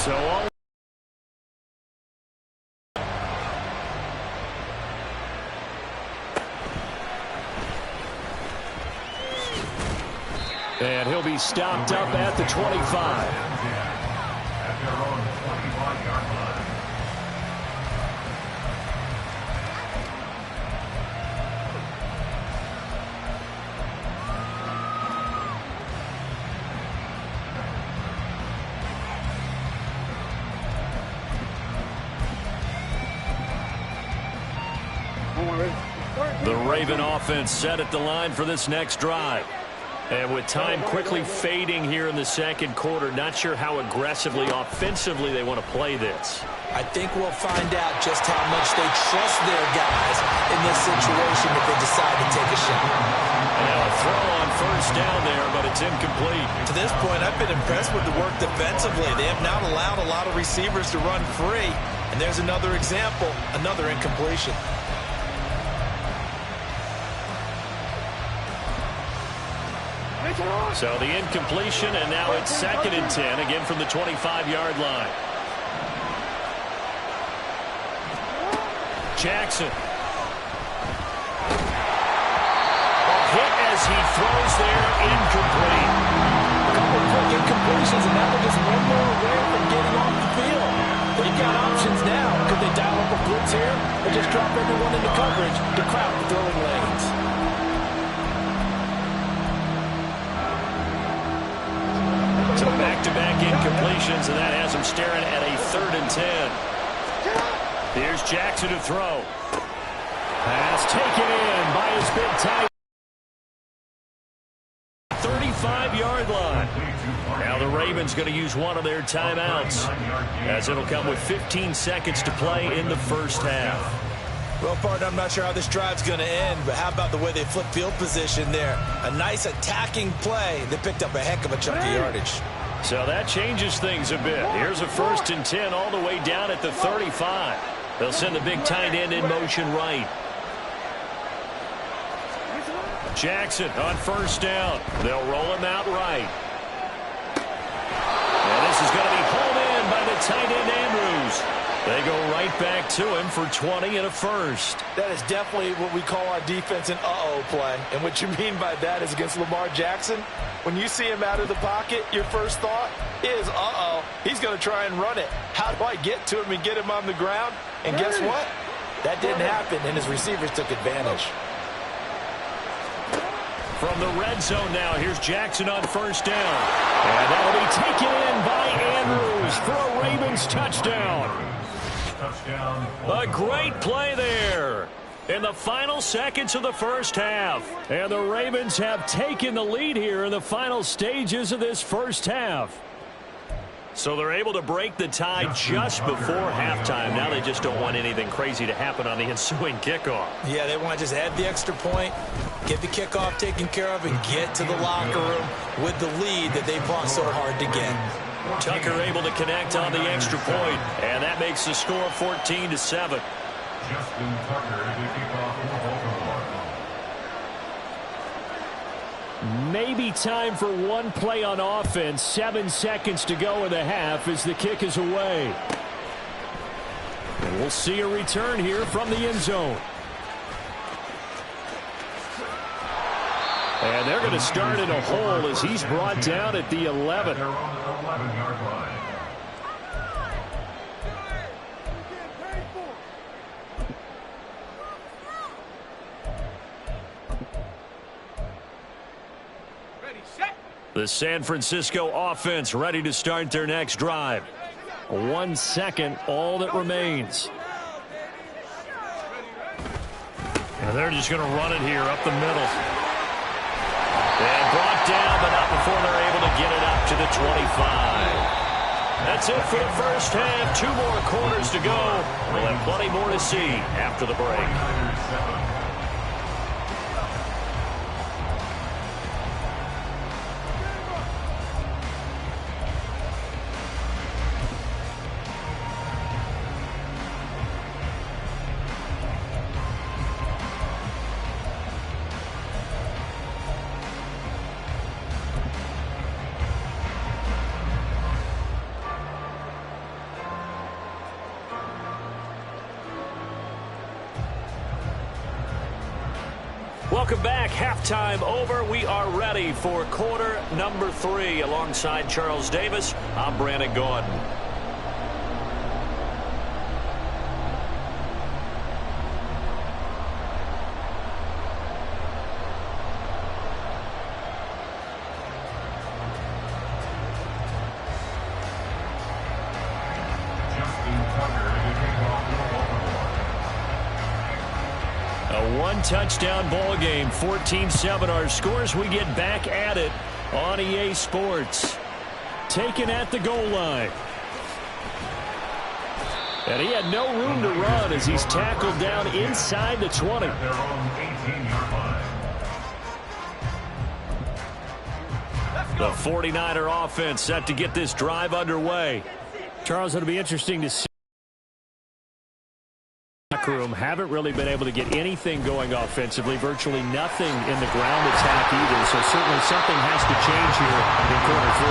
So all and he'll be stopped up at the 25. The Raven offense set at the line for this next drive. And with time quickly fading here in the second quarter, not sure how aggressively, offensively they want to play this. I think we'll find out just how much they trust their guys in this situation if they decide to take a shot. Now a throw on first down there, but it's incomplete. To this point, I've been impressed with the work defensively. They have not allowed a lot of receivers to run free. And there's another example, another incompletion. So the incompletion, and now it's 2nd and 10, again from the 25-yard line. Jackson. A hit as he throws there, incomplete. A couple of quick incompletions, and now they're just one more away from getting off the field. They've got options now. Could they dial up a blitz here, or just drop everyone into coverage to crowd the throwing lanes? So back-to-back incompletions, and that has him staring at a 3rd and 10. Here's Jackson to throw. Pass taken in by his big tight 35-yard line. Now the Ravens going to use one of their timeouts, as it'll come with 15 seconds to play in the first half. Well, partner, I'm not sure how this drive's going to end, but how about the way they flip field position there? A nice attacking play that picked up a heck of a chunk of yardage. So that changes things a bit. Here's a 1st and 10 all the way down at the 35. They'll send the big tight end in motion right. Jackson on first down. They'll roll him out right. And this is going to be hauled in by the tight end Andrews. They go right back to him for 20 and a first. That is definitely what we call our defense an uh-oh play. And what you mean by that is against Lamar Jackson, when you see him out of the pocket, your first thought is, uh-oh, he's going to try and run it. How do I get to him and get him on the ground? And guess what? That didn't happen, and his receivers took advantage. From the red zone now, here's Jackson on first down. And that'll be taken in by Andrews for a Ravens touchdown. A great play there in the final seconds of the first half. And the Ravens have taken the lead here in the final stages of this first half. So they're able to break the tie just before halftime. Now they just don't want anything crazy to happen on the ensuing kickoff. Yeah, they want to just add the extra point, get the kickoff taken care of, and get to the locker room with the lead that they fought so hard to get. Tucker able to connect on the extra point, and that makes the score 14-7. Justin Tucker to kick off for Baltimore. Maybe time for one play on offense. 7 seconds to go in the half as the kick is away. And we'll see a return here from the end zone. And they're going to start in a hole as he's brought down at the 11. They're on their 11-yard line. The San Francisco offense ready to start their next drive. 1 second, all that remains. And they're just going to run it here up the middle. And brought down, but not before they're able to get it up to the 25. That's it for the first half. 2 more quarters to go. We'll have plenty more to see after the break. Welcome back. Halftime over. We are ready for quarter number 3. Alongside Charles Davis, I'm Brandon Gaudin. Touchdown ball game, 14-7 our scores. We get back at it on EA Sports. Taken at the goal line. And he had no room to run as he's tackled down inside the 20. The 49er offense set to get this drive underway. Charles, it'll be interesting to see. Room haven't really been able to get anything going offensively, virtually nothing in the ground attack either, so certainly something has to change here in quarter 3.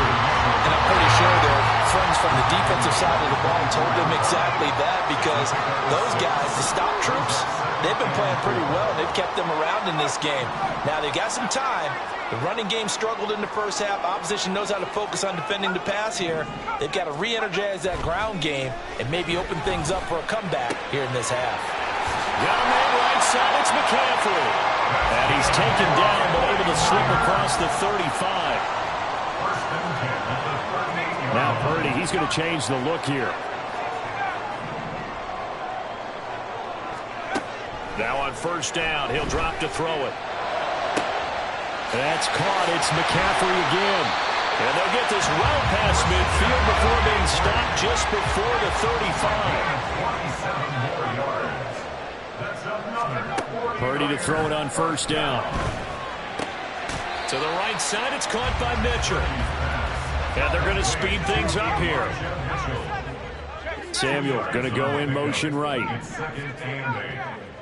And I'm pretty sure their friends from the defensive side of the ball told them exactly that, because those guys, the stop troops, they've been playing pretty well. They've kept them around in this game. Now they've got some time. The running game struggled in the first half. Opposition knows how to focus on defending the pass here. They've got to re-energize that ground game and maybe open things up for a comeback here in this half. Got a man right side. It's McCaffrey. And he's taken down but able to slip across the 35. Now Purdy, he's going to change the look here. Now on first down, he'll drop to throw it. That's caught. It's McCaffrey again. And they'll get this route past midfield before being stopped just before the 35. Purdy to throw it on first down. To the right side, it's caught by Mitchell. And they're going to speed things up here. Samuel going to go in motion right.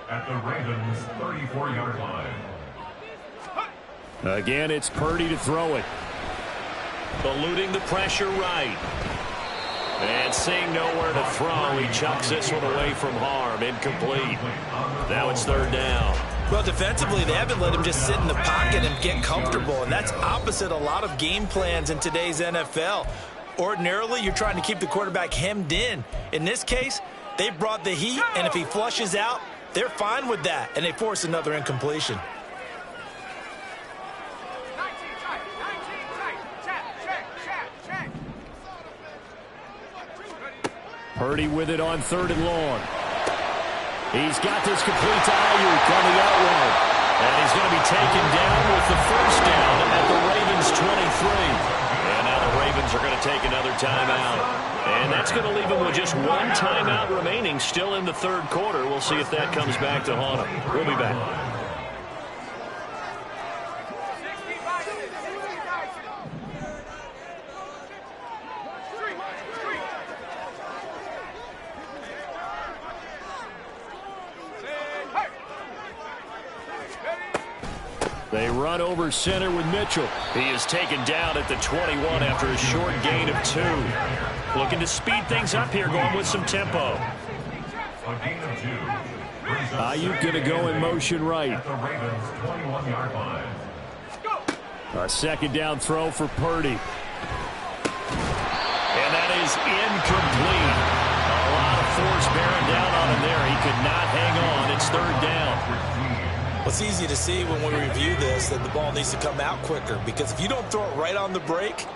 At the Ravens' 34-yard line. Again, it's Purdy to throw it. Eluding the pressure right. And seeing nowhere to throw, he chucks this one away from harm. Incomplete. Now it's third down. Well, defensively, they haven't let him just sit in the pocket and get comfortable, and that's opposite a lot of game plans in today's NFL. Ordinarily, you're trying to keep the quarterback hemmed in. In this case, they brought the heat, and if he flushes out, they're fine with that, and they force another incompletion. Purdy with it on third and long. He's got this complete to Ayuk on the out route. And he's going to be taken down with the first down at the Ravens' 23. And now the Ravens are going to take another timeout. And that's going to leave them with just one timeout remaining still in the third quarter. We'll see if that comes back to haunt them. We'll be back. They run over center with Mitchell. He is taken down at the 21 after a short gain of 2. Looking to speed things up here, going with some tempo. Ayuk going to go in motion right. A second down throw for Purdy. And that is incomplete. A lot of force bearing down on him there. He could not hang on. It's third down. It's easy to see when we review this that the ball needs to come out quicker, because if you don't throw it right on the break,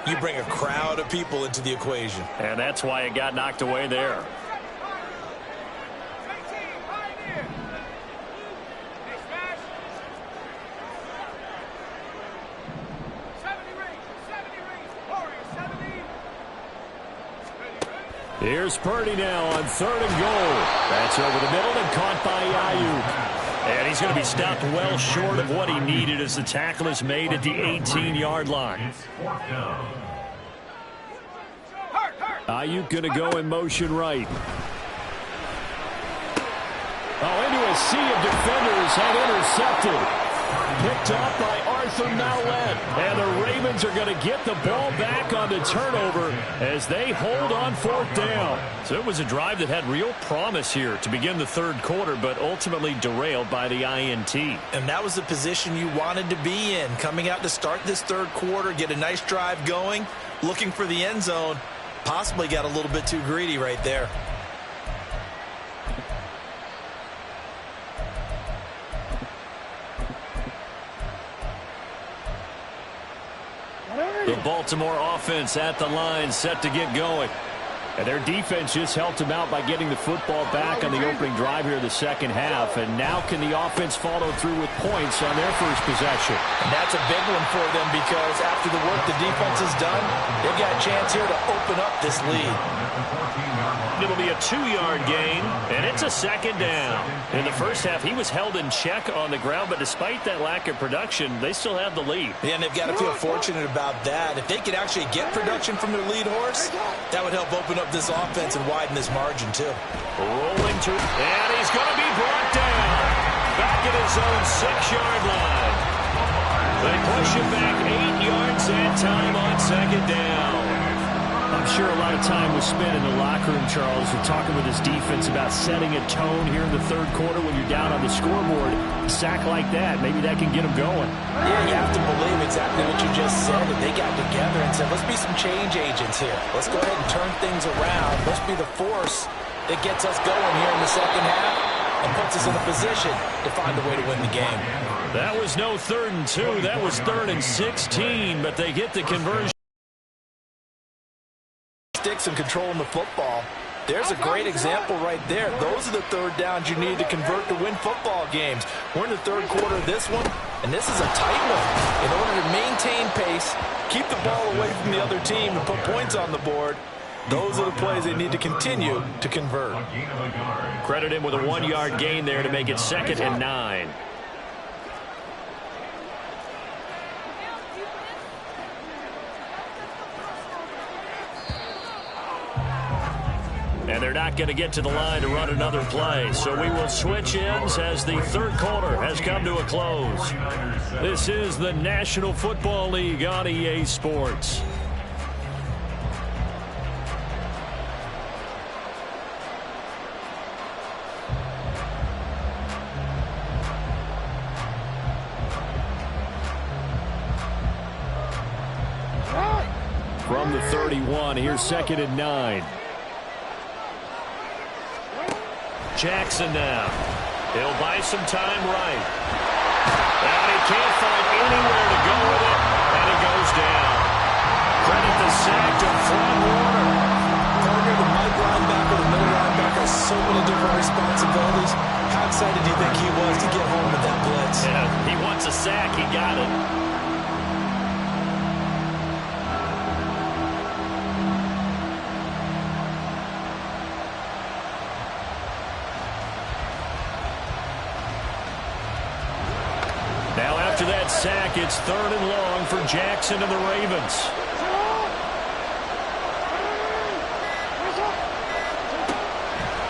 you bring a crowd of people into the equation. And that's why it got knocked away there. Here's Purdy now on third and goal. That's over the middle and caught by Ayuk. And he's going to be stopped well short of what he needed as the tackle is made at the 18-yard line. Ayuk going to go in motion right. Oh, into a sea of defenders and intercepted. Picked off by Arthur Mallett. And the Ravens are going to get the ball back on the turnover as they hold on 4th down. So it was a drive that had real promise here to begin the 3rd quarter, but ultimately derailed by the INT. And that was the position you wanted to be in. Coming out to start this 3rd quarter, get a nice drive going, looking for the end zone. Possibly got a little bit too greedy right there. The Baltimore offense at the line, set to get going. And their defense just helped them out by getting the football back on the opening drive here in the 2nd half. And now can the offense follow through with points on their first possession? And that's a big one for them because after the work the defense has done, they've got a chance here to open up this lead. It'll be a 2-yard gain, and it's a 2nd down. In the first half, he was held in check on the ground, but despite that lack of production, they still have the lead. Yeah, and they've got to feel fortunate about that. If they could actually get production from their lead horse, that would help open up this offense and widen this margin, too. Rolling to, and he's going to be brought down. Back at his own 6-yard line. They push him back 8 yards that time on 2nd down. I'm sure a lot of time was spent in the locker room, Charles, with talking with his defense about setting a tone here in the 3rd quarter when you're down on the scoreboard. A sack like that, maybe that can get them going. Yeah, you have to believe exactly what you just said. And they got together and said, let's be some change agents here. Let's go ahead and turn things around. Let's be the force that gets us going here in the 2nd half and puts us in a position to find a way to win the game. That was no 3rd and 2. That was 3rd and 16, but they get the conversion. Sticks and controlling the football. There's a great example right there. Those are the 3rd downs you need to convert to win football games. We're in the 3rd quarter of this one, and this is a tight one. In order to maintain pace, keep the ball away from the other team, and put points on the board, those are the plays they need to continue to convert. Credit him with a 1-yard gain there to make it 2nd and 9. And they're not going to get to the line to run another play. So we will switch ends as the 3rd quarter has come to a close. This is the National Football League on EA Sports. From the 31, here's 2nd and 9. Jackson now. He'll buy some time right. And he can't find anywhere to go with it, and he goes down. Credit the sack to Fred Warner. Partner, the Mike linebacker, the middle linebacker, so many different responsibilities. How excited do you think he was to get home with that blitz? Yeah, he wants a sack. He got it. Now after that sack, it's 3rd and long for Jackson and the Ravens.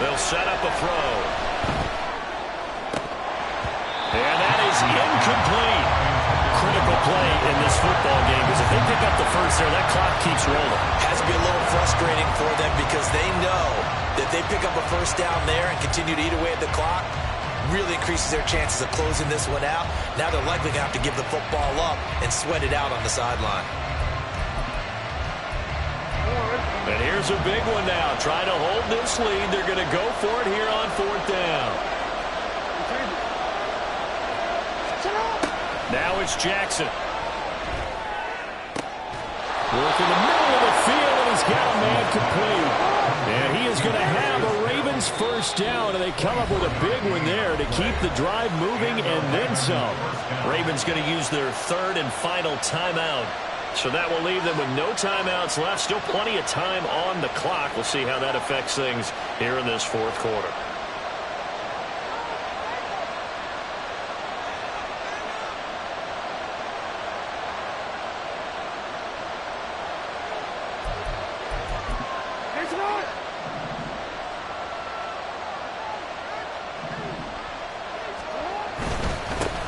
They'll set up a throw. And that is incomplete. Critical play in this football game because if they pick up the first there, that clock keeps rolling. Has to be a little frustrating for them because they know that they pick up a 1st down there and continue to eat away at the clock. Really increases their chances of closing this one out. Now they're likely going to have to give the football up and sweat it out on the sideline. And here's a big one now. Trying to hold this lead. They're going to go for it here on 4th down. Now it's Jackson. Work in the middle of the field, and he's got a man complete. And he is going to have a Ravens 1st down, and they come up with a big one there to keep the drive moving and then some. Ravens going to use their 3rd and final timeout. So that will leave them with no timeouts left. Still plenty of time on the clock. We'll see how that affects things here in this 4th quarter.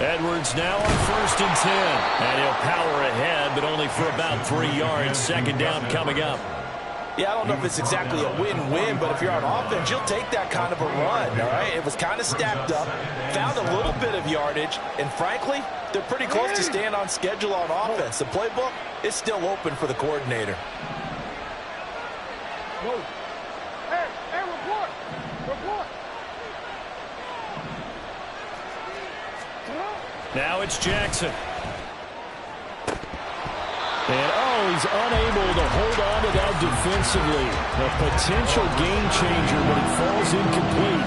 Edwards now on 1st and 10. And he'll power ahead, but only for about 3 yards. 2nd down coming up. Yeah, I don't know if it's exactly a win-win, but if you're on offense, you'll take that kind of a run, all right? It was kind of stacked up, found a little bit of yardage, and frankly, they're pretty close to staying on schedule on offense. The playbook is still open for the coordinator. Hey, report. Now it's Jackson. And, he's unable to hold on to that defensively. A potential game changer, but it falls incomplete.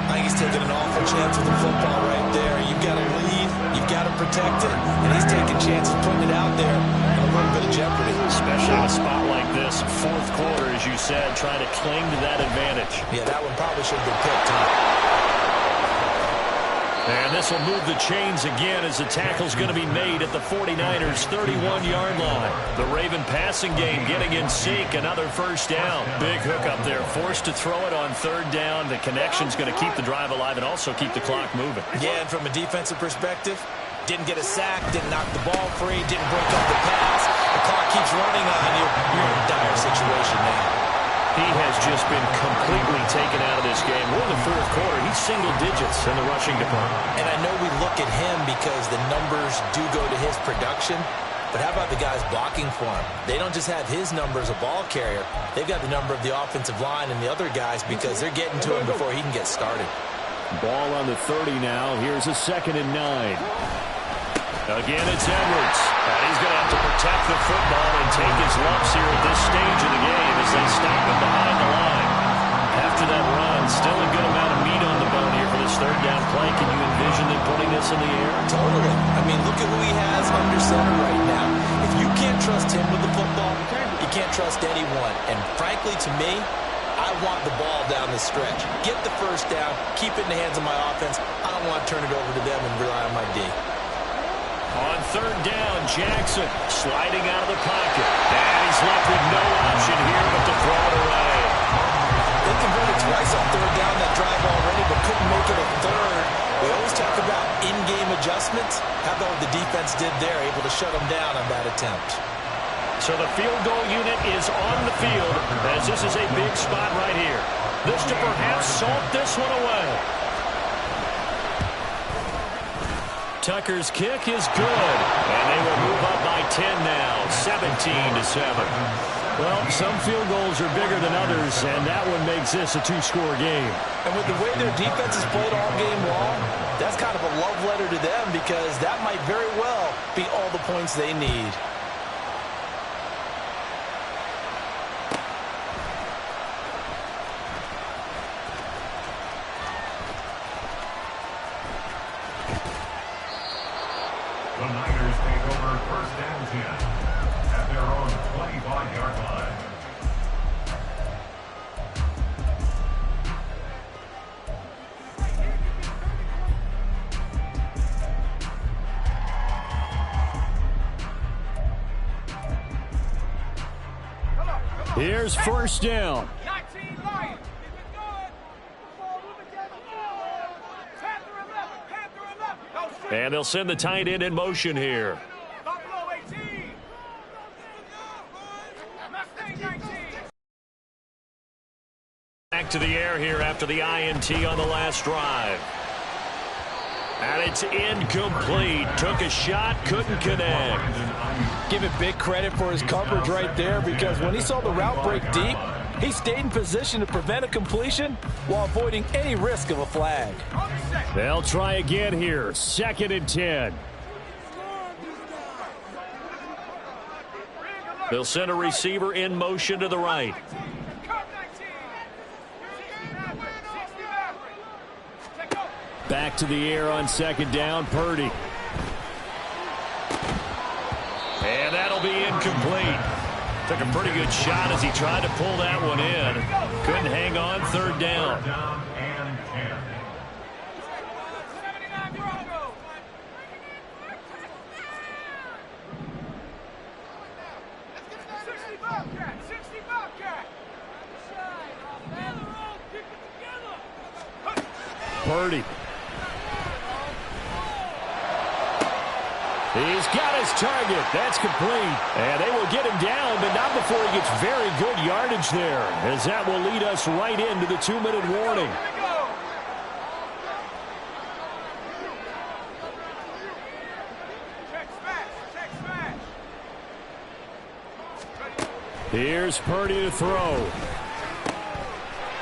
I think he's taking an awful chance with the football right there. You've got to lead, you've got to protect it, and he's taking chances putting it out there in a little bit of jeopardy. Especially in a spot like this, 4th quarter, as you said, trying to cling to that advantage. Yeah, that one probably should have been picked, huh? And this will move the chains again as the tackle's going to be made at the 49ers' 31-yard line. The Raven passing game getting in sync. Another 1st down. Big hook up there. Forced to throw it on 3rd down. The connection's going to keep the drive alive and also keep the clock moving. Yeah, and from a defensive perspective, didn't get a sack, didn't knock the ball free, didn't break up the pass. The clock keeps running on you. You're in a dire situation now. He has just been completely taken out of this game. We're in the 4th quarter. He's single digits in the rushing department. And I know we look at him because the numbers do go to his production. But how about the guys blocking for him? They don't just have his number as a ball carrier. They've got the number of the offensive line and the other guys because they're getting to him before he can get started. Ball on the 30 now. Here's a 2nd and 9. Again, it's Edwards. And he's going to have to protect the football and take his lumps here at this stage of the game as they stop him behind the line. After that run, still a good amount of meat on the bone here for this 3rd down play. Can you envision them putting this in the air? Totally. I mean, look at who he has under center right now. If you can't trust him with the football, you can't trust anyone. And frankly, to me, I want the ball down the stretch. Get the 1st down, keep it in the hands of my offense. I don't want to turn it over to them and rely on my D. On 3rd down, Jackson sliding out of the pocket. And he's left with no option here but to throw it away. They converted twice on 3rd down that drive already, but couldn't make it a 3rd. We always talk about in-game adjustments. How about what the defense did there, able to shut them down on that attempt. So the field goal unit is on the field as this is a big spot right here. This to perhaps salt this one away. Tucker's kick is good, and they will move up by 10 now, 17-7. Well, some field goals are bigger than others, and that one makes this a 2-score game. And with the way their defense has played all game long, that's kind of a love letter to them because that might very well be all the points they need. The Niners take over 1st and 10 at their own 25-yard line. Here's 1st down. 19 Lions. Keep it going. Ball moving down the field. Panther 11. And they'll send the tight end in motion here. Buffalo 18. Mustang 19. Back to the air here after the INT on the last drive. And it's incomplete. Took a shot, couldn't connect. Give it big credit for his coverage right there because when he saw the route break deep, he stayed in position to prevent a completion while avoiding any risk of a flag. They'll try again here. 2nd and 10. They'll send a receiver in motion to the right. Back to the air on 2nd down, Purdy. And that'll be incomplete. Took a pretty good shot as he tried to pull that one in. Couldn't hang on, 3rd down. 3rd down and 10. Purdy. He's got his target. That's complete. And they will get him down, but not before he gets very good yardage there, as that will lead us right into the 2-minute warning. Here's Purdy to throw.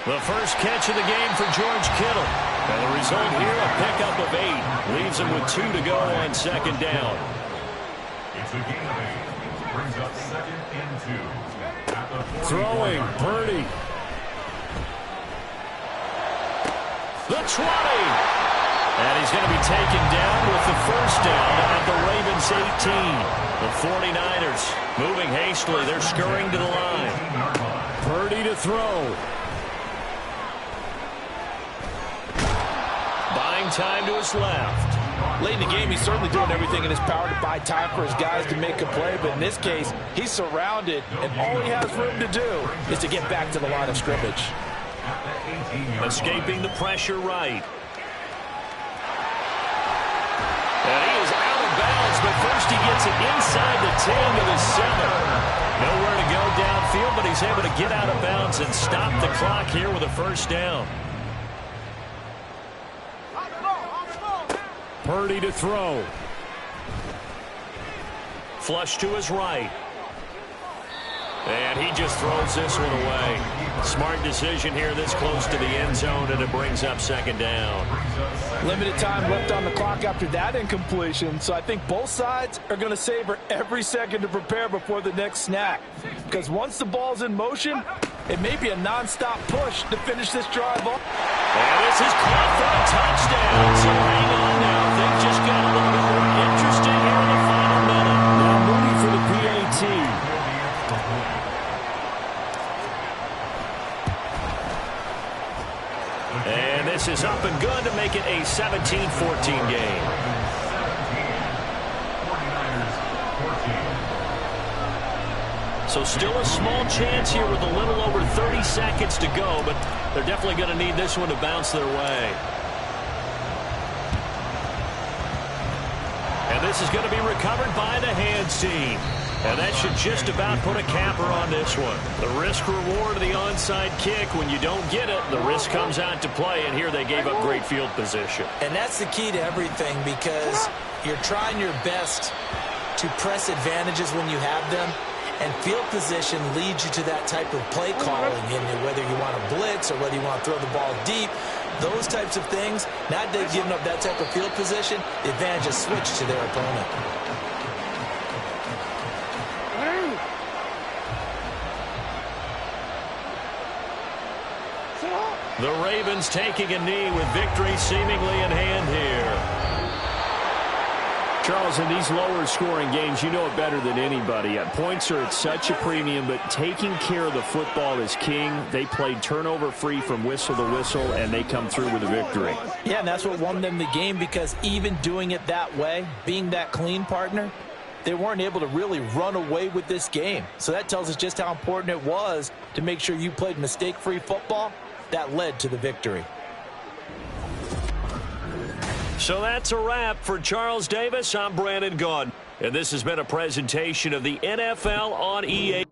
The first catch of the game for George Kittle. And the result here, a pickup of 8. Leaves him with 2 to go on second down. It's a gain of 8. Brings up 2nd and 2. At the Throwing, Purdy. The 20. And he's going to be taken down with the first down at the Ravens 18. The 49ers moving hastily. They're scurrying to the line. Purdy to throw. Buying time to his left. Late in the game, he's certainly doing everything in his power to buy time for his guys to make a play. But in this case, he's surrounded, and all he has room to do is to get back to the line of scrimmage. Escaping the pressure right. And he is out of bounds, but first he gets it inside the 10 to the 7. Nowhere to go downfield, but he's able to get out of bounds and stop the clock here with a first down. Purdy to throw. Flush to his right. And he just throws this one away. Smart decision here this close to the end zone, and it brings up second down. Limited time left on the clock after that incompletion, so I think both sides are going to savor every second to prepare before the next snap. Because once the ball's in motion, it may be a nonstop push to finish this drive off. And this is caught for a touchdown. So hang on now. Things just got a little bit more interesting here in the final minute. Now Mooney for the PAT. And this is up and good to make it a 17-14 game. So still a small chance here with a little over 30 seconds to go, but they're definitely going to need this one to bounce their way. And this is going to be recovered by the hands team. And that should just about put a capper on this one. The risk-reward of the onside kick, when you don't get it, the risk comes out to play, and here they gave up great field position. And that's the key to everything, because you're trying your best to press advantages when you have them, and field position leads you to that type of play calling, and whether you want to blitz or whether you want to throw the ball deep, those types of things. Now that they've given up that type of field position, the advantage is switched to their opponent. The Ravens taking a knee with victory seemingly in hand here. Charles, in these lower scoring games, you know it better than anybody. Points are at such a premium, but taking care of the football is king. They played turnover free from whistle to whistle, and they come through with a victory. Yeah, and that's what won them the game, because even doing it that way, being that clean partner, they weren't able to really run away with this game. So that tells us just how important it was to make sure you played mistake-free football. That led to the victory. So that's a wrap for Charles Davis. I'm Brandon Gaudin, and this has been a presentation of the NFL on EA.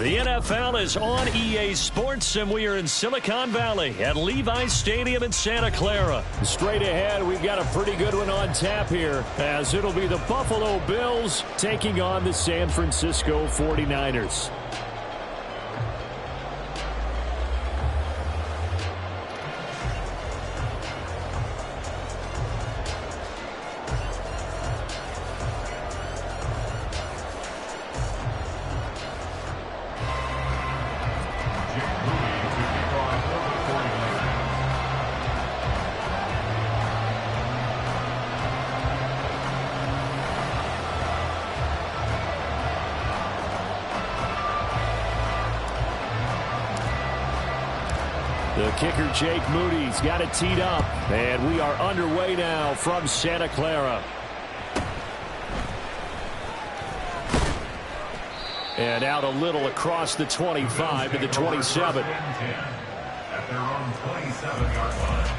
The NFL is on EA Sports, and we are in Silicon Valley at Levi's Stadium in Santa Clara. Straight ahead, we've got a pretty good one on tap here, as it'll be the Buffalo Bills taking on the San Francisco 49ers. The kicker, Jake Moody's got it teed up, and we are underway now from Santa Clara. And out a little across the 25 to the 27. At their own 27-yard line.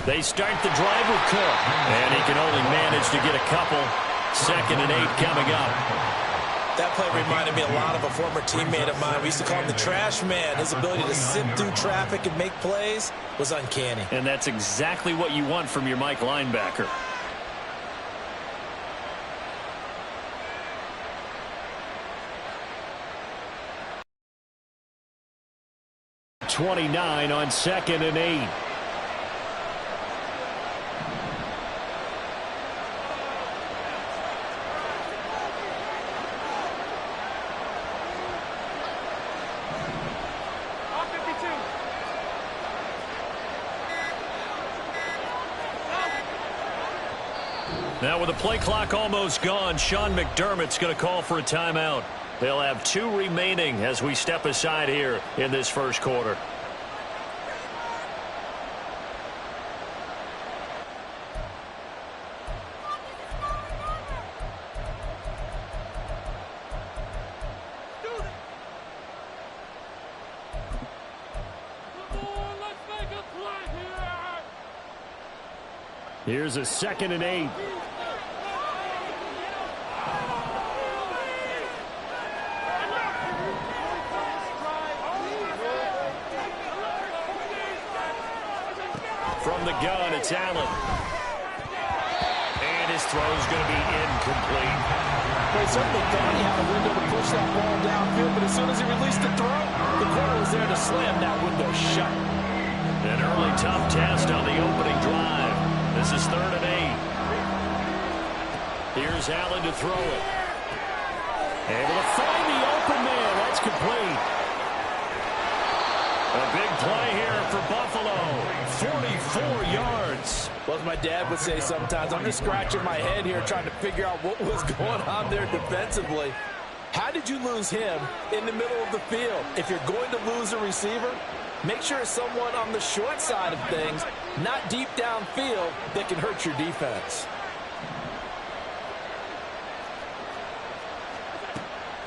They start the drive with Cook, and he can only manage to get a couple. 2nd and 8 coming up. That play reminded me a lot of a former teammate of mine. We used to call him the trash man. His ability to sift through traffic and make plays was uncanny. And that's exactly what you want from your Mike linebacker. .29 on 2nd and 8. Now with the play clock almost gone, Sean McDermott's going to call for a timeout. They'll have 2 remaining as we step aside here in this first quarter. Here's a 2nd and 8. From the gun, it's Allen. And his throw is going to be incomplete. Well, he certainly thought he had a window to push that ball downfield, but as soon as he released the throw, the corner was there to slam that window shut. An early tough test on the opening drive. This is 3rd and 8. Here's Allen to throw it. Able to find the open man. That's complete. A big play here for Buffalo. 44 yards. Well, as my dad would say sometimes, I'm just scratching my head here trying to figure out what was going on there defensively. How did you lose him in the middle of the field? If you're going to lose a receiver, make sure it's someone on the short side of things, not deep downfield, that can hurt your defense.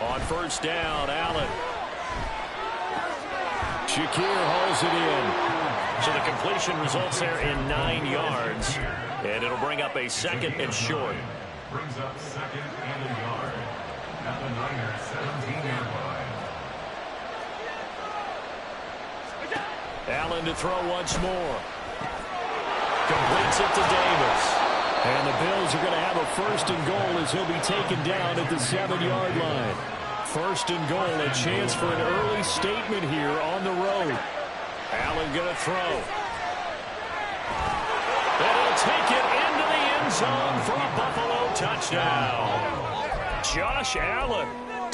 On 1st down, Allen. Shakir holds it in. So the completion results there in 9 yards. And it'll bring up a 2nd and short. Brings up 2nd and a yard at the Niners' 17-yard line. Allen to throw once more. Completes it to Davis. And the Bills are going to have a 1st and goal as he'll be taken down at the 7-yard line. 1st and goal, a chance for an early statement here on the road. Allen going to throw. And he'll take it into the end zone for a Buffalo touchdown. Josh Allen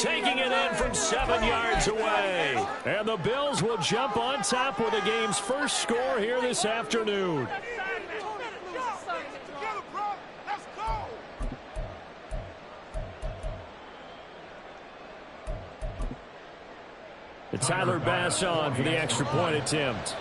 taking it in from 7 yards away. And the Bills will jump on top with the game's first score here this afternoon. Tyler Bass on for the extra point attempt.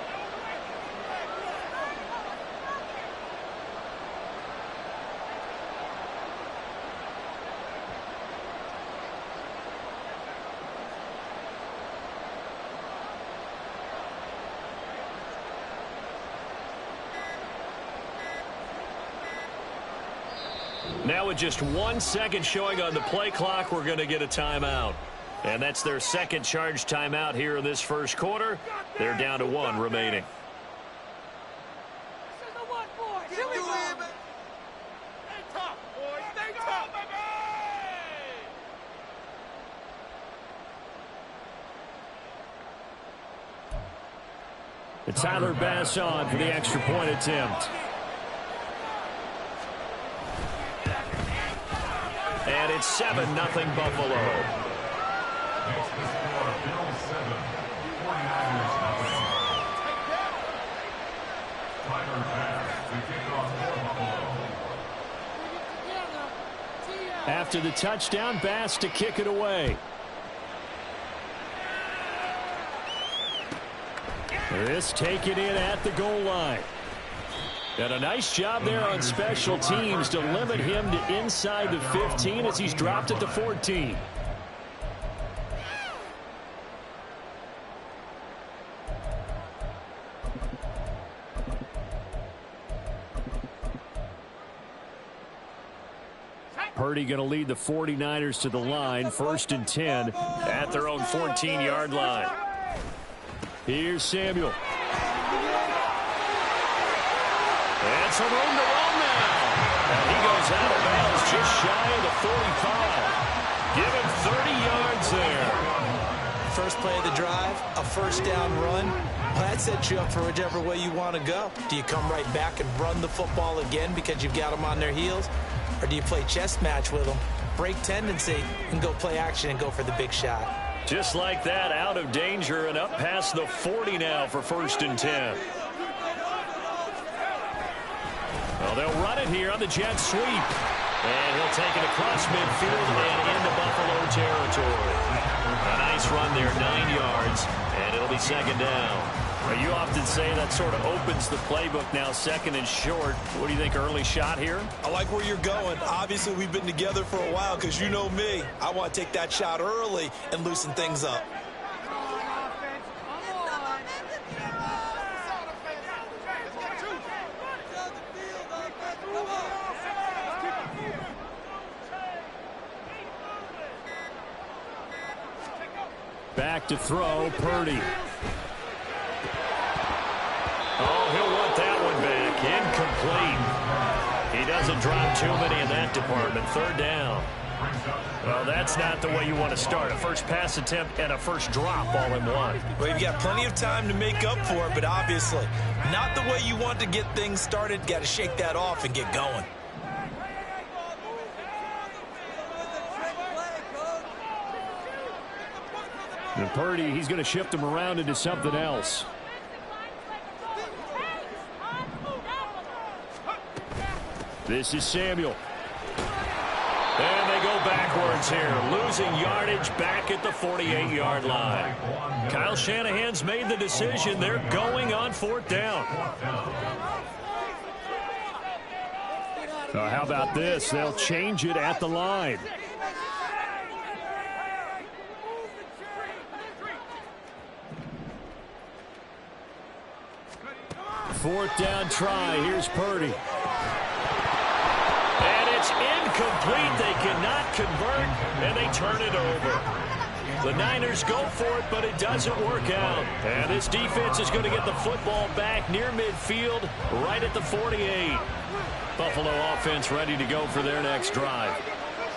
Now with just 1 second showing on the play clock, we're going to get a timeout. And that's their second charge timeout here in this first quarter. They're down to 1 remaining. It's Tyler Bass on for the extra point attempt. And it's 7-0 Buffalo. Makes the score Bills 7, 49ers nothing. Tyler Bass to kick off for Buffalo. After the touchdown, Bass to kick it away. This taken in at the goal line. And a nice job there on special teams to limit him to inside the 15 as he's dropped it to 14. Purdy going to lead the 49ers to the line, 1st and 10 at their own 14-yard line. Here's Samuel. And some room to run now. And he goes out of bounds just shy of the 45. Give him 30 yards there. First play of the drive, a first down run. Well, that sets you up for whichever way you want to go. Do you come right back and run the football again because you've got them on their heels? Or do you play chess match with them, break tendency, and go play action and go for the big shot? Just like that, out of danger and up past the 40 now for 1st and 10. Well, they'll run it here on the jet sweep. And he'll take it across midfield and into Buffalo territory. A nice run there, 9 yards, and it'll be 2nd down. Well, you often say that sort of opens the playbook now, 2nd and short. What do you think, early shot here? I like where you're going. Obviously, we've been together for a while because you know me. I want to take that shot early and loosen things up. Back to throw, Purdy. Oh, he'll want that one back. Incomplete. He doesn't drop too many in that department. 3rd down. Well, that's not the way you want to start. A first pass attempt and a first drop all in one. Well, you've got plenty of time to make up for it, but obviously not the way you want to get things started. Got to shake that off and get going. And Purdy, he's going to shift him around into something else. This is Samuel. And they go backwards here, losing yardage back at the 48-yard line. Kyle Shanahan's made the decision. They're going on 4th down. How about this? They'll change it at the line. 4th down try. Here's Purdy. And it's incomplete. They cannot convert, and they turn it over. The Niners go for it, but it doesn't work out. And this defense is going to get the football back near midfield, right at the 48. Buffalo offense ready to go for their next drive.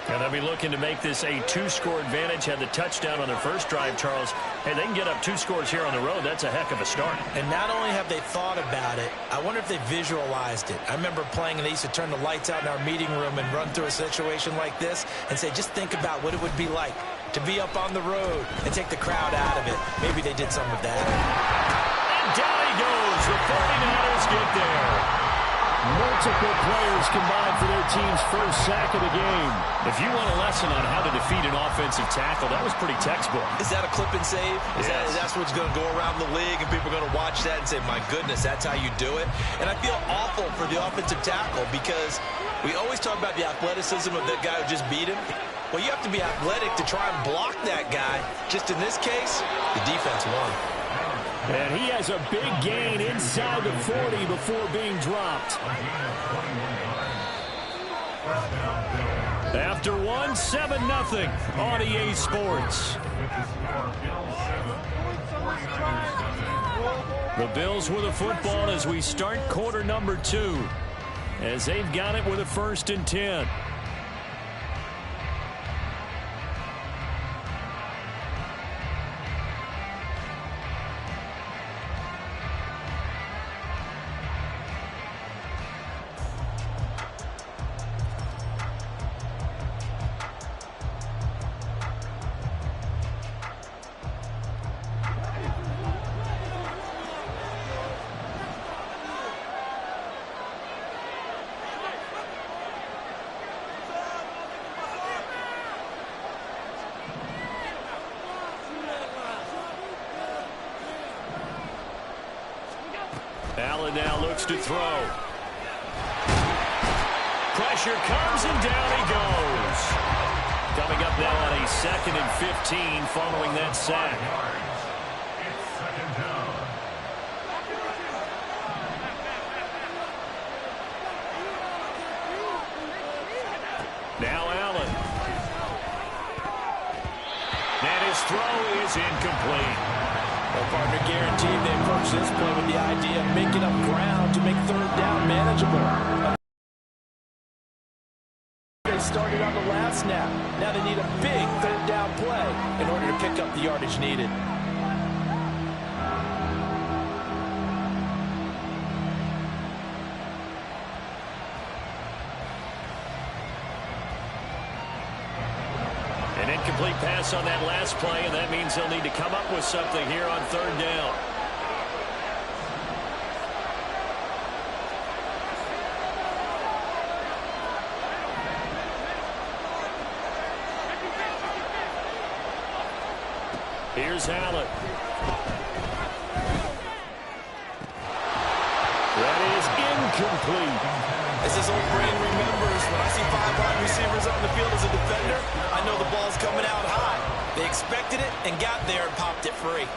And they'll be looking to make this a 2-score advantage. Had the touchdown on their first drive, Charles. Hey, they can get up 2 scores here on the road. That's a heck of a start. And not only have they thought about it, I wonder if they visualized it. I remember playing, and they used to turn the lights out in our meeting room and run through a situation like this and say, just think about what it would be like to be up on the road and take the crowd out of it. Maybe they did some of that. And down he goes. The 49ers get there. Multiple players combined for their team's first sack of the game. If you want a lesson on how to defeat an offensive tackle, that was pretty textbook. Is that a clip and save? Yes. That's what's going to go around the league, and people are going to watch that and say, my goodness, that's how you do it? And I feel awful for the offensive tackle because we always talk about the athleticism of that guy who just beat him. Well, you have to be athletic to try and block that guy. Just in this case, the defense won. And he has a big gain inside the 40 before being dropped. After one, 7-0 on EA Sports. The Bills with the football as we start quarter number 2. As they've got it with a 1st and 10. Allen now looks to throw. Pressure comes and down he goes. Coming up now on a 2nd and 15 following that sack. Now Allen. And his throw is incomplete. Well, partner, guaranteed they approach this play with the idea of making up ground to make 3rd down manageable. They started on the last snap. Now they need a big 3rd down play in order to pick up the yardage needed. An incomplete pass on that last play, and that means they'll need to come up with something here on 3rd down. Here's Allen. That is incomplete. As his old brain remembers, when I see 5 wide receivers on the field as a defender, I know the ball's coming out high. They expected it and got there and popped it free.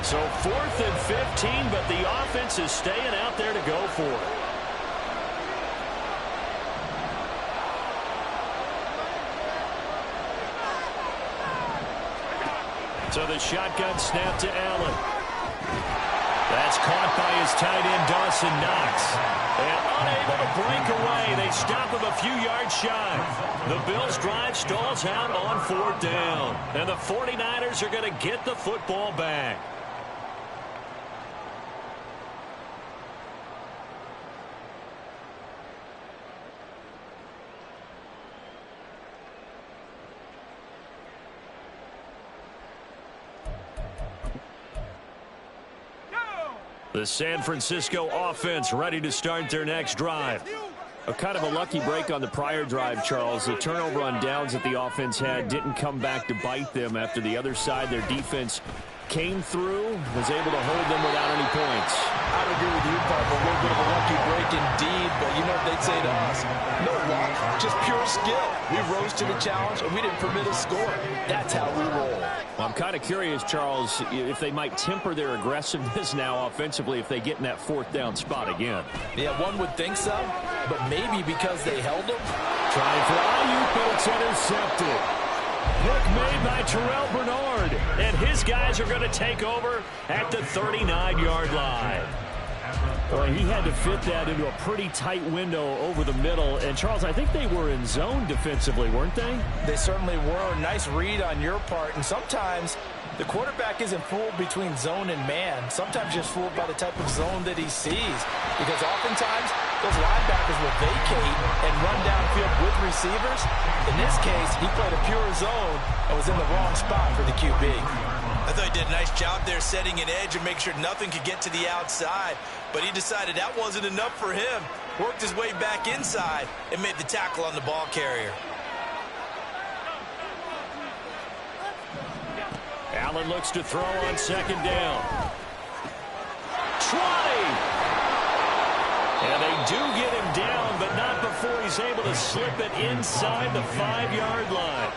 So 4th and 15, but the offense is staying out there to go for it. So the shotgun snap to Allen. That's caught by his tight end, Dawson Knox. And unable to break away. They stop him a few yards shy. The Bills' drive stalls out on 4th down. And the 49ers are going to get the football back. The San Francisco offense ready to start their next drive. A kind of a lucky break on the prior drive, Charles. The turnover on downs that the offense had didn't come back to bite them after the other side. Their defense came through, was able to hold them without any points. I would agree with you, Papa. A little bit of a lucky break indeed, but you know what they'd say to us? No luck, just pure skill. We rose to the challenge, and we didn't permit a score. That's how we roll. Well, I'm kind of curious, Charles, if they might temper their aggressiveness now offensively if they get in that 4th down spot again. Yeah, one would think so, but maybe because they held them. Trying for Ayuk, but it's intercepted. Hook made by Terrell Bernard, and his guys are going to take over at the 39-yard line. Well, he had to fit that into a pretty tight window over the middle. And, Charles, I think they were in zone defensively, weren't they? They certainly were. Nice read on your part. And sometimes the quarterback isn't fooled between zone and man. Sometimes just fooled by the type of zone that he sees. Because oftentimes those linebackers will vacate and run downfield with receivers. In this case, he played a pure zone and was in the wrong spot for the QB. I thought he did a nice job there setting an edge and make sure nothing could get to the outside. But he decided that wasn't enough for him. Worked his way back inside and made the tackle on the ball carrier. Allen looks to throw on second down. 20! And they do get him down, but not before he's able to slip it inside the 5-yard line.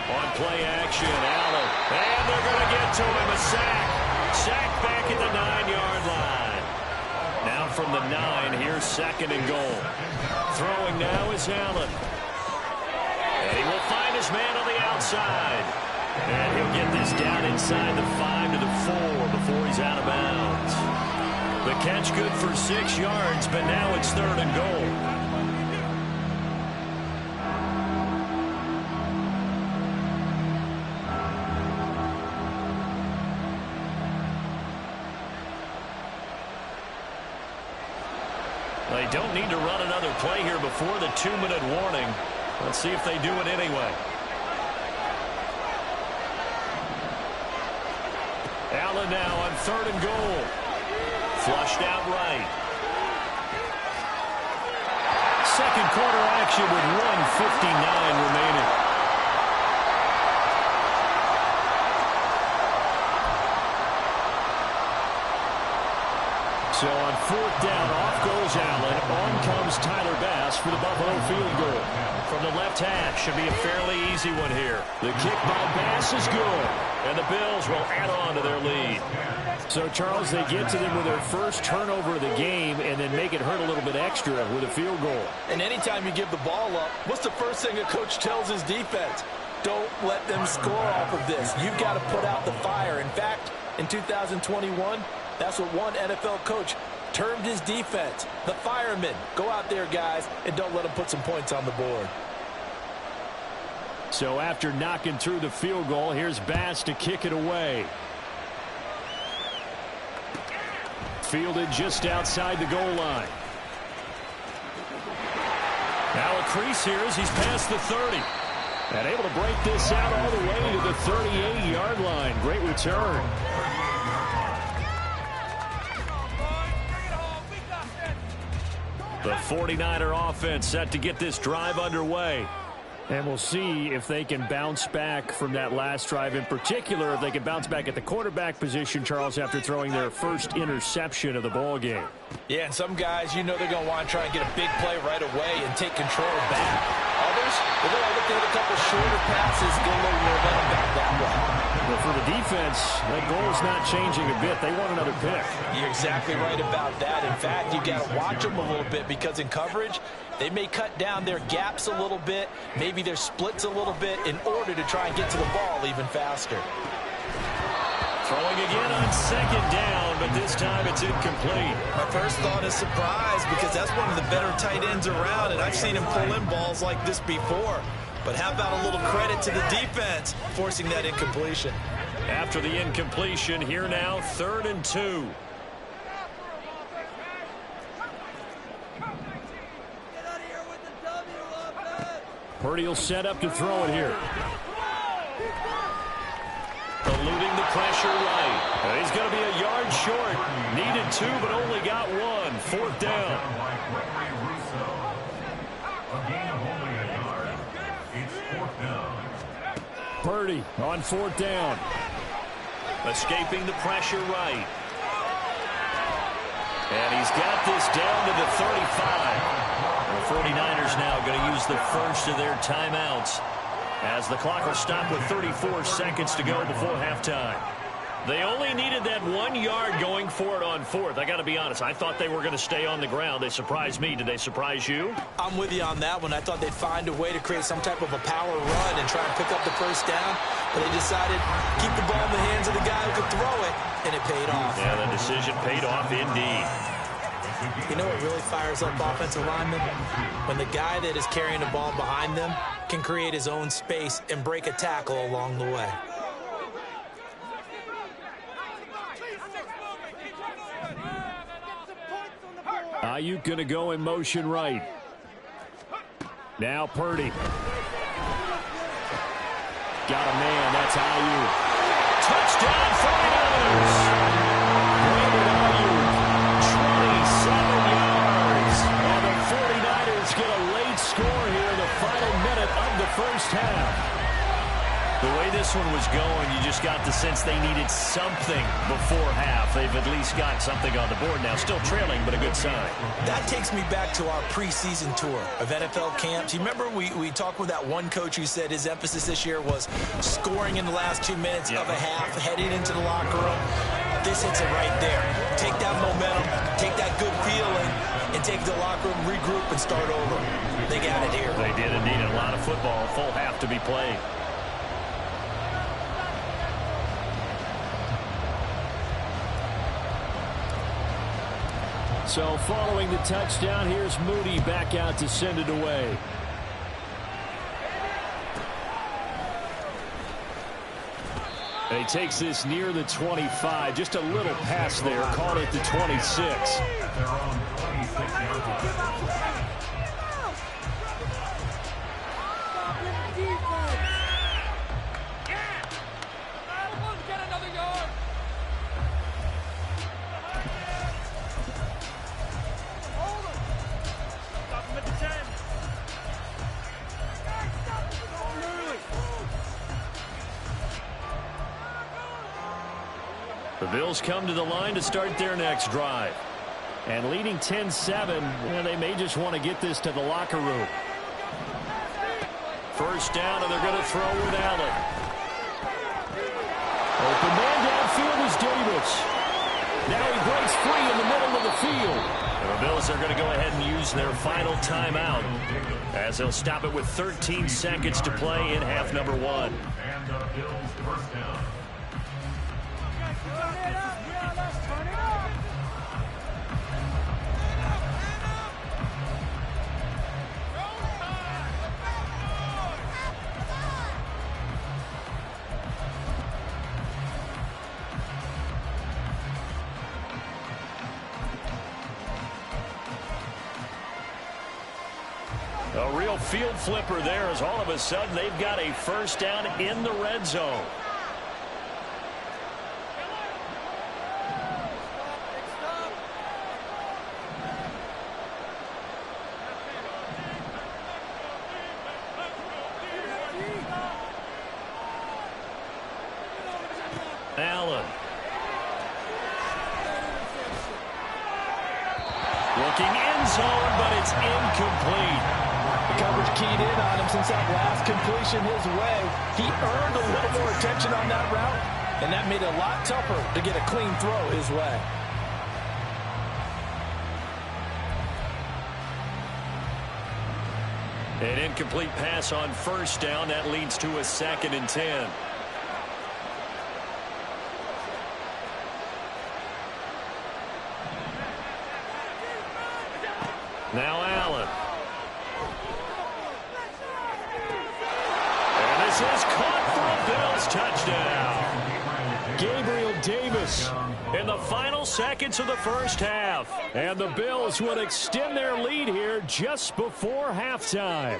On play action, Allen. And they're going to get to him, a sack. Sack back at the 9-yard line. Now from the 9, here's second and goal. Throwing now is Allen. And he will find his man on the outside. And he'll get this down inside the 5 to the 4 before he's out of bounds. The catch good for 6 yards, but now it's third and goal. They don't need to run another play here before the 2-minute warning. Let's see if they do it anyway. Allen now on third and goal. Flushed out right. Second quarter action with 1:59 remaining. So on fourth down, off goes Allen. On comes Tyler Bass for the Buffalo field goal. From the left hash, should be a fairly easy one here. The kick by Bass is good, and the Bills will add on to their lead. So, Charles, they get to them with their first turnover of the game and then make it hurt a little bit extra with a field goal. And anytime you give the ball up, what's the first thing a coach tells his defense? Don't let them score off of this. You've got to put out the fire. In fact, in 2021, that's what one NFL coach termed his defense, the firemen. Go out there, guys, and don't let them put some points on the board. So after knocking through the field goal, here's Bass to kick it away. Fielded just outside the goal line. Now a crease here as he's past the 30. And able to break this out all the way to the 38-yard line. Great return. The 49er offense set to get this drive underway. And we'll see if they can bounce back from that last drive. In particular, if they can bounce back at the quarterback position, Charles, after throwing their first interception of the ball game. Yeah, and some guys, you know they're going to want to try and get a big play right away and take control back. Others, they're going to look at a couple shorter passes, get a little more momentum back that way. But for the defense, that goal is not changing a bit. They want another pick. You're exactly right about that. In fact, you've got to watch them a little bit because in coverage, they may cut down their gaps a little bit, maybe their splits a little bit in order to try and get to the ball even faster. Throwing again on second down, but this time it's incomplete. My first thought is surprise because that's one of the better tight ends around, and I've seen him pull in balls like this before. But how about a little credit to the defense forcing that incompletion? After the incompletion, here now, 3rd and 2. Purdy will set up to throw it here. Eluding the pressure right. He's going to be a yard short. Needed 2, but only got 1. 4th down. Purdy on 4th down. Escaping the pressure right. And he's got this down to the 35. The 49ers now going to use the first of their timeouts as the clock will stop with 34 seconds to go before halftime. They only needed that 1 yard going for it on fourth. I got to be honest. I thought they were going to stay on the ground. They surprised me. Did they surprise you? I'm with you on that one. I thought they'd find a way to create some type of a power run and try and pick up the first down. But they decided keep the ball in the hands of the guy who could throw it, and it paid off. Yeah, the decision paid off indeed. You know what really fires up offensive linemen? When the guy that is carrying the ball behind them can create his own space and break a tackle along the way. Ayuk going to go in motion right. Now Purdy. Got a man. That's Ayuk. Touchdown 49ers. Brandon Ayuk, 27 yards. And the 49ers get a late score here in the final minute of the first half. The way this one was going, you just got the sense they needed something before half. They've at least got something on the board now. Still trailing, but a good sign. That takes me back to our preseason tour of NFL camps. You remember we talked with that one coach who said his emphasis this year was scoring in the last 2 minutes of a half, heading into the locker room. This hits it right there. Take that momentum, take that good feeling, and take the locker room, regroup, and start over. They got it here. They did indeed. A lot of football, a full half to be played. So following the touchdown, here's Moody back out to send it away. And he takes this near the 25. Just a little pass there. Called it the 26. At their own 26-yard line. The Bills come to the line to start their next drive. And leading 10-7, they may just want to get this to the locker room. First down, and they're going to throw with Allen. Open man downfield is Davis. Now he breaks free in the middle of the field. And the Bills are going to go ahead and use their final timeout as they'll stop it with 13 seconds to play in half number one. And the Bills first down. A real field flipper there as all of a sudden they've got a first down in the red zone. Allen. Looking end zone, but it's incomplete. The coverage keyed in on him since that last completion his way. He earned a little more attention on that route, and that made it a lot tougher to get a clean throw his way. An incomplete pass on first down. That leads to a 2nd and 10. Now Allen. And this is caught for a Bills touchdown. Gabriel Davis in the final seconds of the first half. And the Bills would extend their lead here just before halftime.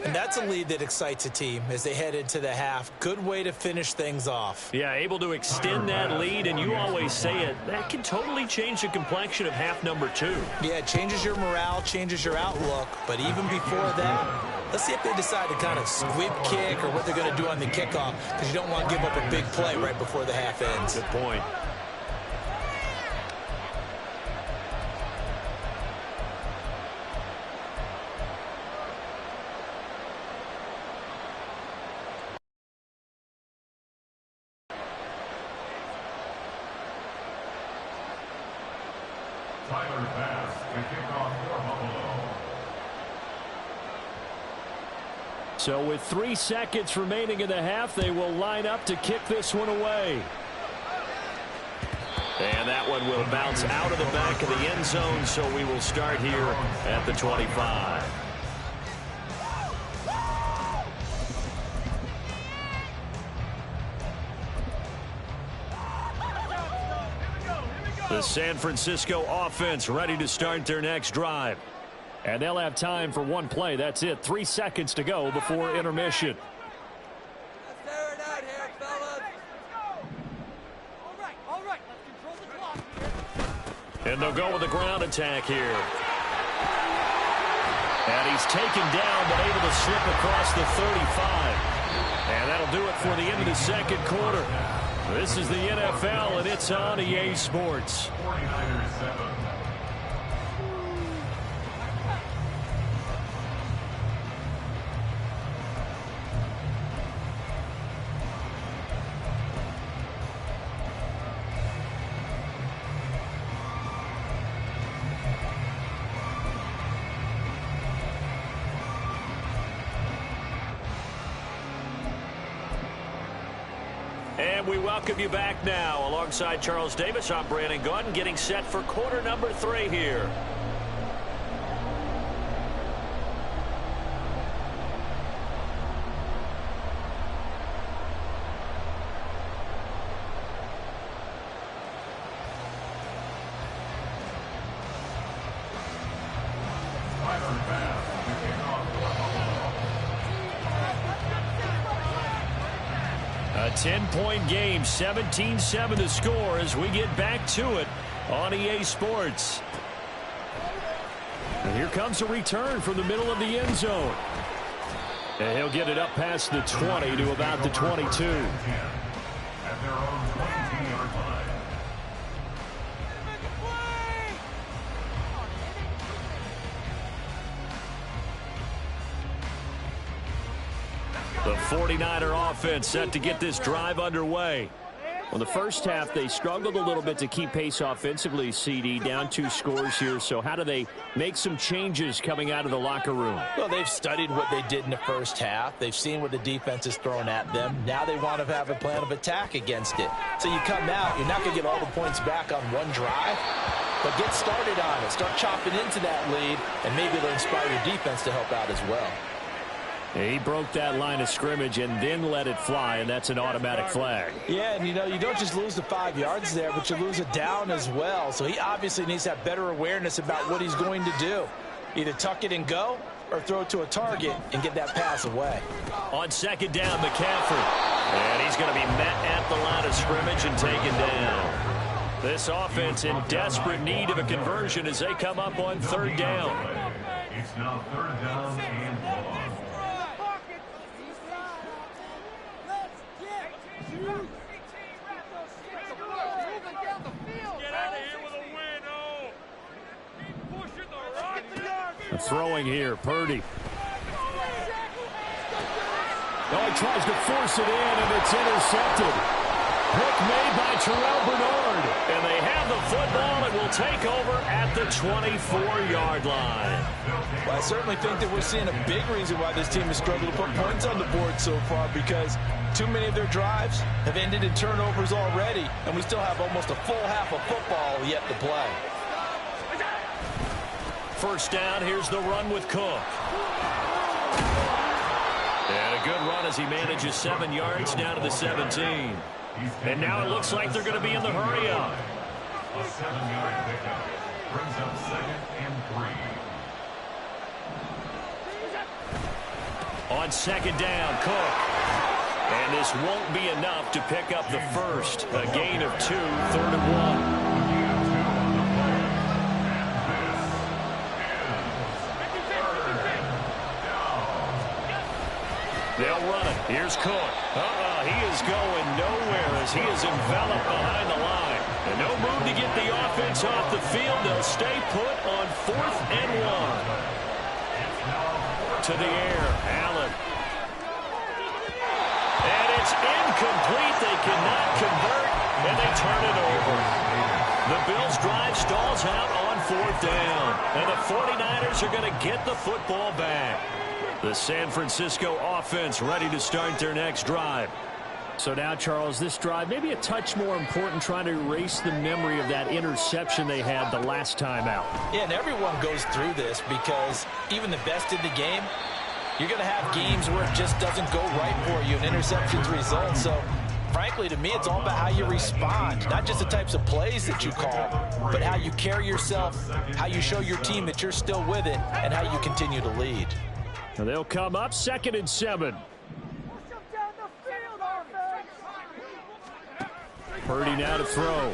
And that's a lead that excites a team as they head into the half. Good way to finish things off. Yeah, able to extend that lead, and you always say it, that can totally change the complexion of half number 2. Yeah, it changes your morale, changes your outlook. But even before that, let's see if they decide to kind of squib kick or what they're going to do on the kickoff, because you don't want to give up a big play right before the half ends. Good point. Tyler Bass to kick off for Buffalo. So with 3 seconds remaining in the half, they will line up to kick this one away. And that one will bounce out of the back of the end zone, so we will start here at the 25. The San Francisco offense ready to start their next drive. And they'll have time for one play. That's it. 3 seconds to go before intermission. And they'll go with a ground attack here. And he's taken down but able to slip across the 35. And that'll do it for the end of the second quarter. This is the NFL, and it's on EA Sports. 49ers 7. And we welcome you back now. Alongside Charles Davis, I'm Brandon Gaudin, getting set for quarter number 3 here. Tyler Bass to kick off for Buffalo. A 10-point game, 17-7 to score as we get back to it on EA Sports. And here comes a return from the middle of the end zone. And he'll get it up past the 20 to about the 22. At their own 22-yard line. The 49er offense set to get this drive underway. Well, the first half, they struggled a little bit to keep pace offensively, CD, down 2 scores here. So how do they make some changes coming out of the locker room? Well, they've studied what they did in the first half. They've seen what the defense is throwing at them. Now they want to have a plan of attack against it. So you come out, you're not going to get all the points back on one drive, but get started on it. Start chopping into that lead, and maybe it'll inspire your defense to help out as well. He broke that line of scrimmage and then let it fly, and that's an automatic flag. Yeah, and you know, you don't just lose the 5 yards there, but you lose a down as well. So he obviously needs to have better awareness about what he's going to do. Either tuck it and go or throw it to a target and get that pass away. On second down, McCaffrey. And he's going to be met at the line of scrimmage and taken down. This offense in desperate need of a conversion as they come up on third down. It's now 3rd down and 1. Throwing here, Purdy. Oh, he tries to force it in, and it's intercepted. Pick made by Terrell Bernard. And they have the football and will take over at the 24-yard line. Well, I certainly think that we're seeing a big reason why this team has struggled to put points on the board so far, because too many of their drives have ended in turnovers already, and we still have almost a full half of football yet to play. First down, here's the run with Cook. And a good run as he manages 7 yards down to the 17. And now it looks like they're going to be in the hurry up. A 7-yard pickup brings up 2nd and 3. On second down, Cook. And this won't be enough to pick up the first. A gain of 2, 3rd and 1. They'll run it. Here's Cook. He is going nowhere as he is enveloped behind the line. And no move to get the offense off the field. They'll stay put on 4th and 1. To the air, Allen. And it's incomplete. They cannot convert, and they turn it over. The Bills' drive stalls out on 4th down. And the 49ers are going to get the football back. The San Francisco offense ready to start their next drive. So now, Charles, this drive maybe a touch more important, trying to erase the memory of that interception they had the last time out. Yeah, and everyone goes through this because even the best in the game, you're going to have games where it just doesn't go right for you, and interceptions result. So, frankly, to me, it's all about how you respond, not just the types of plays that you call, but how you carry yourself, how you show your team that you're still with it, and how you continue to lead. Now they'll come up 2nd and 7. Purdy now to throw.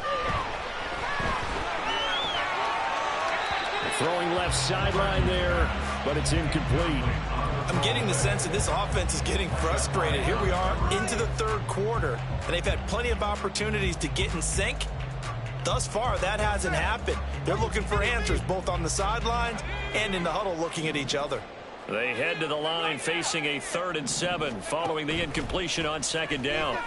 Throwing left sideline there, but it's incomplete. I'm getting the sense that this offense is getting frustrated. Here we are into the 3rd quarter, and they've had plenty of opportunities to get in sync. Thus far, that hasn't happened. They're looking for answers both on the sidelines and in the huddle looking at each other. They head to the line facing a 3rd and 7 following the incompletion on 2nd down.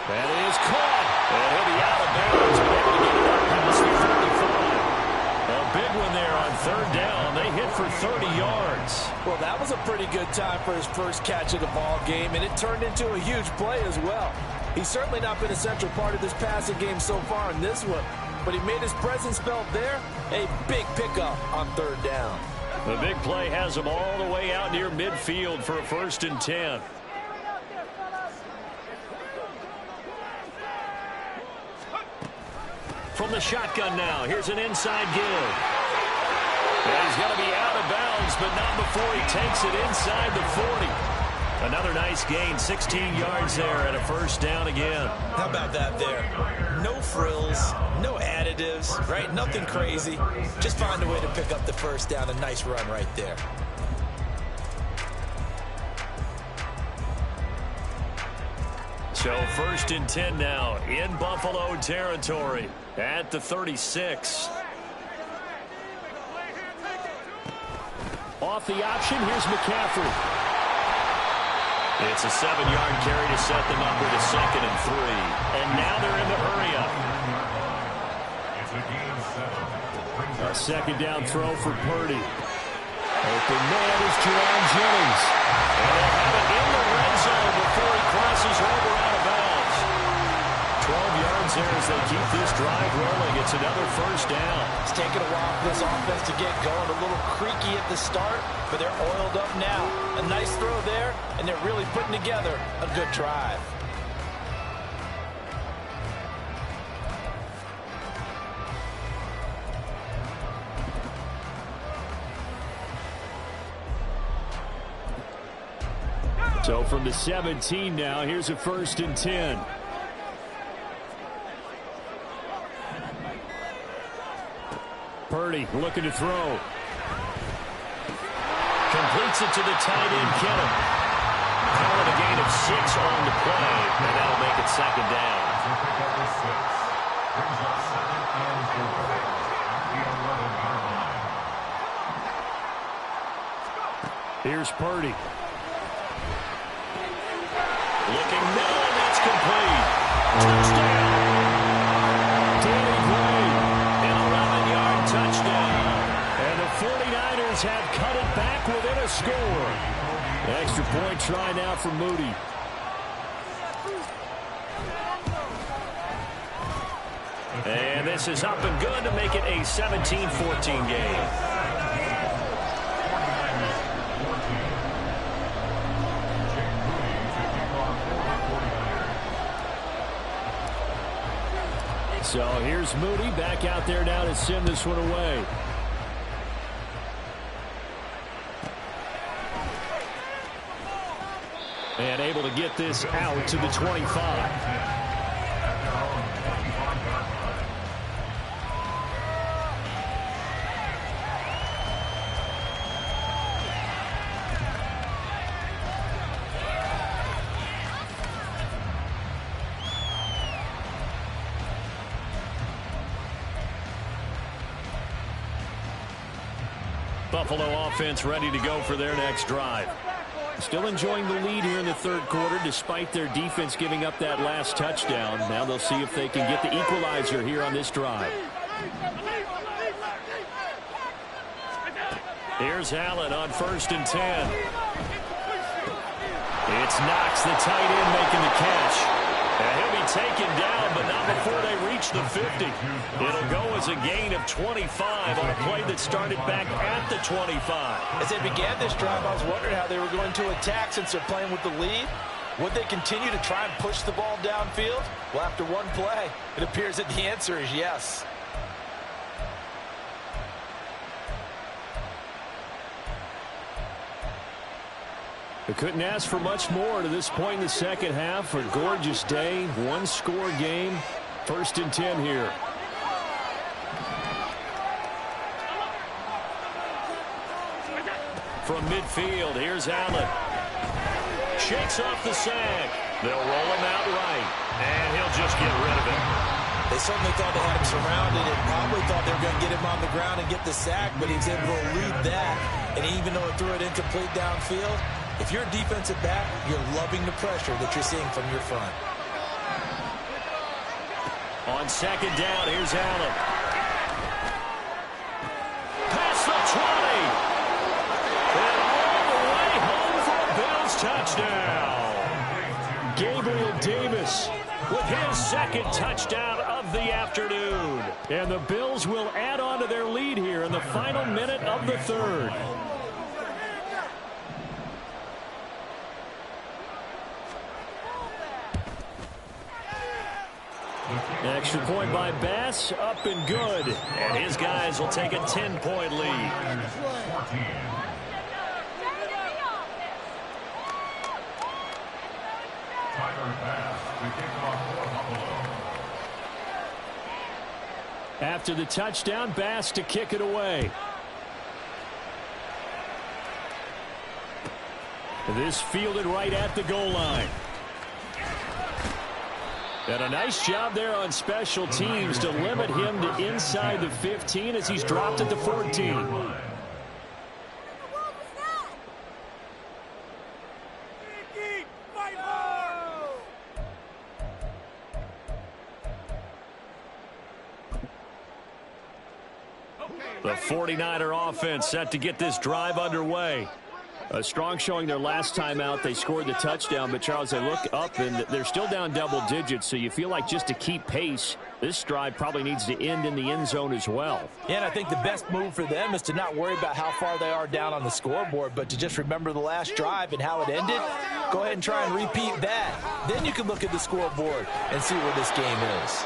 That is caught. And he'll be out of bounds, but able to get it up past the 35. A big one there on 3rd down. They hit for 30 yards. Well, that was a pretty good time for his first catch of the ball game, and it turned into a huge play as well. He's certainly not been a central part of this passing game so far in this one, but he made his presence felt there. A big pickup on 3rd down. The big play has him all the way out near midfield for a 1st and 10. From the shotgun now, here's an inside give. And he's going to be out of bounds, but not before he takes it inside the 40. Another nice gain, 16 yards there and a 1st down again. How about that there? No frills, no additives, right? Nothing crazy. Just find a way to pick up the 1st down. A nice run right there. So 1st and 10 now in Buffalo territory at the 36. Off the option, here's McCaffrey. It's a 7-yard carry to set them up with a 2nd and 3. And now they're in the hurry up. A 2nd down throw for Purdy. Open man is Jerome Jennings. And they'll have it in the red zone before he crosses over out of bounds. 12 yards there as they keep this drive rolling. It's another 1st down. It's taken a while for this offense to get going. A little creaky at the start, but they're oiled up now. A nice throw there, and they're really putting together a good drive. So from the 17 now, here's a 1st and 10. Purdy looking to throw. Completes it to the tight end, Kittle. Calling a gain of 6 on the play, and that'll make it 2nd down. Here's Purdy. Looking now, and that's complete. Touchdown. Danny Gray. An 11-yard touchdown. And the 49ers have cut it back within a score. Extra point try now for Moody. And this is up and good to make it a 17-14 game. So here's Moody back out there now to send this one away. And able to get this out to the 25. Buffalo offense ready to go for their next drive. Still enjoying the lead here in the third quarter despite their defense giving up that last touchdown. Now they'll see if they can get the equalizer here on this drive. Here's Allen on 1st and 10. It's Knox, the tight end, making the catch. And he'll be taken down, but not before they reach the 50. It'll go as a gain of 25 on a play that started back at the 25. As they began this drive, I was wondering how they were going to attack since they're playing with the lead. Would they continue to try and push the ball downfield? Well, after one play, it appears that the answer is yes. They couldn't ask for much more to this point in the second half. A gorgeous day, one-score game. 1st and 10 here. From midfield, here's Allen. Shakes off the sack. They'll roll him out right, and he'll just get rid of it. They certainly thought they had him surrounded and probably thought they were going to get him on the ground and get the sack, but he was able to elude that. And even though it threw it incomplete downfield, if you're a defensive back, you're loving the pressure that you're seeing from your front. On 2nd down, here's Allen. Past the 20. And all the way home for a Bills touchdown. Gabriel Davis with his 2nd touchdown of the afternoon. And the Bills will add on to their lead here in the final minute of the 3rd. Extra point by Bass, up and good. And his guys will take a 10-point lead. After the touchdown, Bass to kick it away. This fielded right at the goal line. And a nice job there on special teams to limit him to inside the 15 as he's dropped at the 14. The 49er offense set to get this drive underway. A strong showing their last time out. They scored the touchdown, but Charles, they look up and they're still down double digits, so you feel like just to keep pace, this drive probably needs to end in the end zone as well. Yeah, and I think the best move for them is to not worry about how far they are down on the scoreboard, but to just remember the last drive and how it ended. Go ahead and try and repeat that. Then you can look at the scoreboard and see where this game is.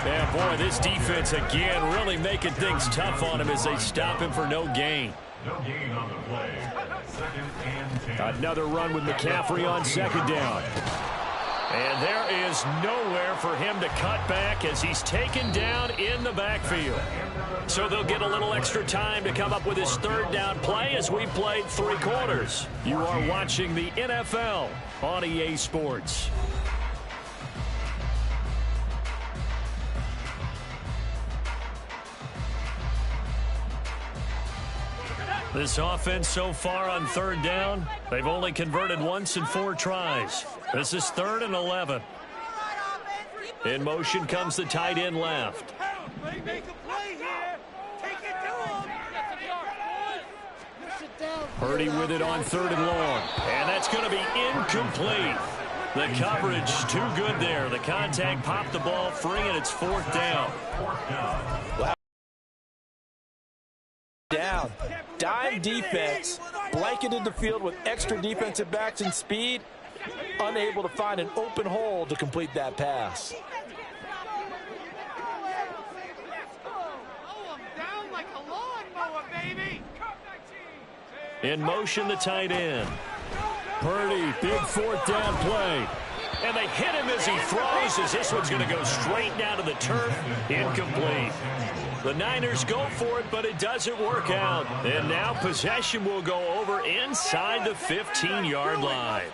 Yeah, boy, this defense again really making things tough on him as they stop him for no gain. No gain on the play. 2nd and 10. Another run with McCaffrey on 2nd down. And there is nowhere for him to cut back as he's taken down in the backfield. So they'll get a little extra time to come up with his 3rd down play as we played 3 quarters. You are watching the NFL on EA Sports. This offense so far on 3rd down, they've only converted once in 4 tries. This is 3rd and 11. In motion comes the tight end left. Purdy with it on 3rd and long. And that's going to be incomplete. The coverage too good there. The contact popped the ball free, and it's 4th down. Down. Dime defense, blanketed the field with extra defensive backs and speed, unable to find an open hole to complete that pass. In motion, the tight end. Purdy, big 4th down play. And they hit him as he throws, as this one's going to go straight down to the turf. Incomplete. The Niners go for it, but it doesn't work out. And now possession will go over inside the 15-yard line.